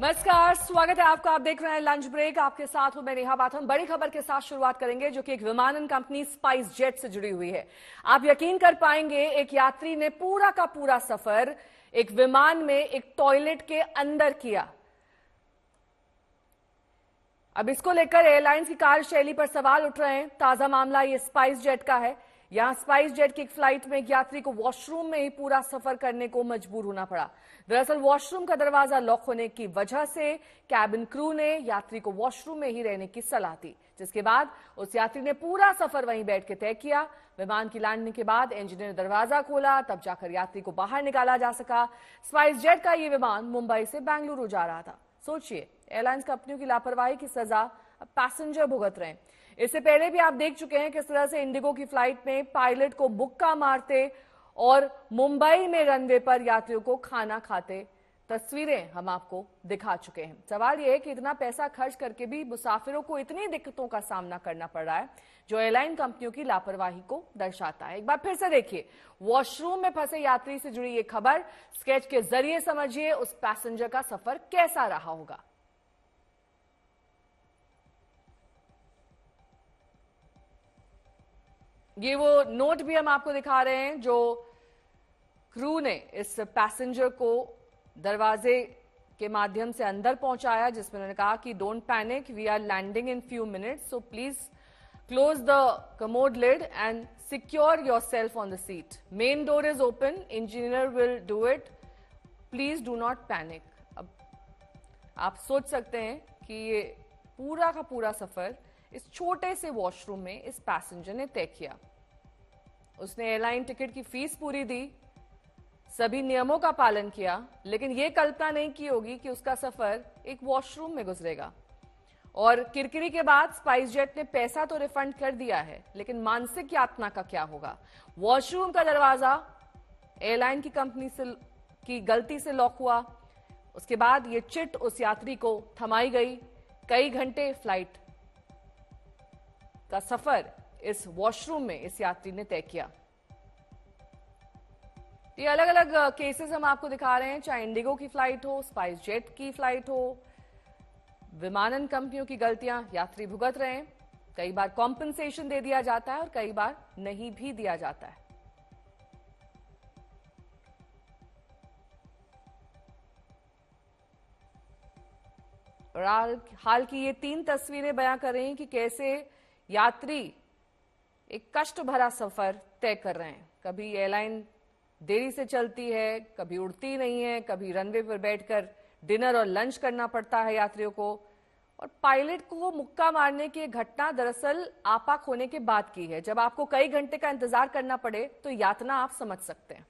नमस्कार, स्वागत है आपका। आप देख रहे हैं लंच ब्रेक। आपके साथ हूं मैं नेहा बाथम। बड़ी खबर के साथ शुरुआत करेंगे जो कि एक विमानन कंपनी स्पाइस जेट से जुड़ी हुई है। आप यकीन कर पाएंगे, एक यात्री ने पूरा का पूरा सफर एक विमान में एक टॉयलेट के अंदर किया। अब इसको लेकर एयरलाइंस की कार्यशैली पर सवाल उठ रहे हैं। ताजा मामला ये स्पाइस जेट का है। यहां स्पाइस जेट की एक फ्लाइट में एक यात्री को वॉशरूम में ही पूरा सफर करने को मजबूर होना पड़ा। दरअसल वॉशरूम का दरवाजा लॉक होने की वजह से कैबिन क्रू ने यात्री को वॉशरूम में ही रहने की सलाह दी, जिसके बाद उस यात्री ने पूरा सफर वहीं बैठ के तय किया। विमान की लैंडिंग के बाद इंजीनियर ने दरवाजा खोला, तब जाकर यात्री को बाहर निकाला जा सका। स्पाइस जेट का ये विमान मुंबई से बेंगलुरु जा रहा था। सोचिए, एयरलाइंस कंपनियों की लापरवाही की सजा अब पैसेंजर भुगत रहे हैं। इससे पहले भी आप देख चुके हैं किस तरह से इंडिगो की फ्लाइट में पायलट को मुक्का मारते और मुंबई में रनवे पर यात्रियों को खाना खाते तस्वीरें हम आपको दिखा चुके हैं। सवाल यह है कि इतना पैसा खर्च करके भी मुसाफिरों को इतनी दिक्कतों का सामना करना पड़ रहा है, जो एयरलाइन कंपनियों की लापरवाही को दर्शाता है। एक बार फिर से देखिए, वॉशरूम में फंसे यात्री से जुड़ी ये खबर। स्केच के जरिए समझिए उस पैसेंजर का सफर कैसा रहा होगा। ये वो नोट भी हम आपको दिखा रहे हैं जो क्रू ने इस पैसेंजर को दरवाजे के माध्यम से अंदर पहुंचाया, जिसमें उन्होंने कहा कि don't panic, we are landing in few minutes, so please close the commode lid and secure yourself on the seat. Main door is open, engineer will do it, please do not panic. अब आप सोच सकते हैं कि ये पूरा का पूरा सफर इस छोटे से वॉशरूम में इस पैसेंजर ने तय किया। उसने एयरलाइन टिकट की फीस पूरी दी, सभी नियमों का पालन किया, लेकिन यह कल्पना नहीं की होगी कि उसका सफर एक वॉशरूम में गुजरेगा। और किरकिरी के बाद स्पाइस जेट ने पैसा तो रिफंड कर दिया है, लेकिन मानसिक यातना का क्या होगा। वॉशरूम का दरवाजा एयरलाइन की कंपनी से की गलती से लॉक हुआ। उसके बाद यह चिट उस यात्री को थमाई गई। कई घंटे फ्लाइट का सफर इस वॉशरूम में इस यात्री ने तय किया। ये अलग अलग केसेस हम आपको दिखा रहे हैं, चाहे इंडिगो की फ्लाइट हो, स्पाइस जेट की फ्लाइट हो। विमानन कंपनियों की गलतियां यात्री भुगत रहे हैं। कई बार कॉम्पनसेशन दे दिया जाता है और कई बार नहीं भी दिया जाता है। और हाल की ये 3 तस्वीरें बयां कर रही हैं कि कैसे यात्री एक कष्ट भरा सफर तय कर रहे हैं। कभी एयरलाइन देरी से चलती है, कभी उड़ती नहीं है, कभी रनवे पर बैठकर डिनर और लंच करना पड़ता है यात्रियों को। और पायलट को मुक्का मारने की घटना दरअसल आपाक होने के बाद की है। जब आपको कई घंटे का इंतजार करना पड़े तो यातना आप समझ सकते हैं।